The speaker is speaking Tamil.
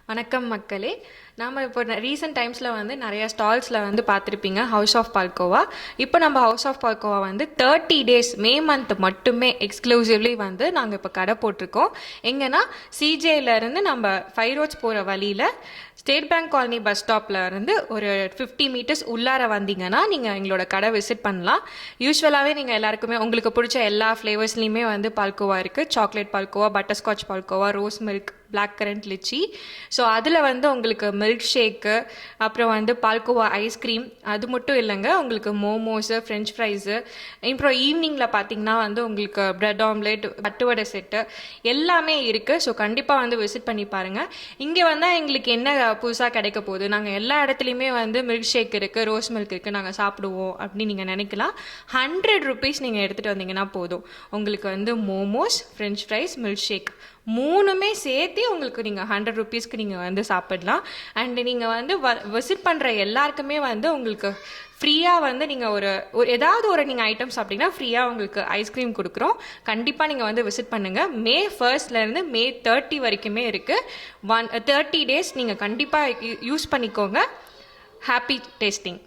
வணக்கம் மக்களே. நாம் இப்போ ரீசெண்ட் டைம்ஸில் வந்து நிறைய ஸ்டால்ஸில் வந்து பார்த்துருப்பீங்க ஹவுஸ் ஆஃப் பால்கோவா. இப்போ நம்ம ஹவுஸ் ஆஃப் பால்கோவா வந்து 30 டேஸ் மே மந்த் மட்டுமே எக்ஸ்க்ளூசிவ்லி வந்து நாங்கள் இப்போ கடை போட்டிருக்கோம். எங்கன்னா சிஜேலேருந்து நம்ம 5 ரோட்ஸ் போகிற வழியில் ஸ்டேட் பேங்க் காலனி பஸ் ஸ்டாப்பில் இருந்து ஒரு 50 மீட்டர்ஸ் உள்ளார வந்தீங்கன்னா நீங்கள் எங்களோட கடை விசிட் பண்ணலாம். யூஸ்வலாகவே நீங்கள் எல்லாருக்குமே உங்களுக்கு பிடிச்ச எல்லா ஃப்ளேவர்ஸ்லையுமே வந்து பால்கோவா இருக்குது. Chocolate palkova, butterscotch palkova, rose milk, black currant lychee. So அதில் வந்து உங்களுக்கு மில்க் ஷேக்கு, அப்புறம் வந்து பால்கோவா ஐஸ்கிரீம், அது மட்டும் இல்லைங்க, உங்களுக்கு மோமோஸு, ஃப்ரெஞ்ச் ஃப்ரைஸு, அப்புறம் ஈவினிங்கில் பார்த்தீங்கன்னா வந்து உங்களுக்கு பிரெட் ஆம்லேட், பட்டுவடை செட்டு எல்லாமே இருக்குது. ஸோ கண்டிப்பாக வந்து விசிட் பண்ணி பாருங்கள். இங்கே வந்தால் எங்களுக்கு என்ன புதுசாக கிடைக்க போகுது, நாங்கள் எல்லா இடத்துலையுமே வந்து மில்க் ஷேக் இருக்குது, ரோஸ் மில்க் இருக்குது, நாங்கள் சாப்பிடுவோம் அப்படின்னு நீங்கள் நினைக்கலாம். 100 ருபீஸ் நீங்கள் எடுத்துகிட்டு வந்தீங்கன்னா போதும், உங்களுக்கு வந்து momos, french fries, milkshake மூணுமே சேர்த்து உங்களுக்கு நீங்கள் 100 ருபீஸ்க்கு நீங்கள் வந்து சாப்பிடலாம். அண்டு நீங்கள் வந்து விசிட் பண்ணுற எல்லாருக்குமே வந்து உங்களுக்கு ஃப்ரீயாக வந்து நீங்கள் ஒரு ஏதாவது ஒரு நீங்கள் ஐட்டம் சாப்பிட்டீங்கன்னா ஃப்ரீயாக உங்களுக்கு ஐஸ்கிரீம் கொடுக்குறோம். கண்டிப்பாக நீங்கள் வந்து விசிட் பண்ணுங்கள். மே 1 மே 30 வரைக்குமே இருக்குது. 30 டேஸ் நீங்கள் கண்டிப்பாக யூஸ் பண்ணிக்கோங்க. Happy tasting.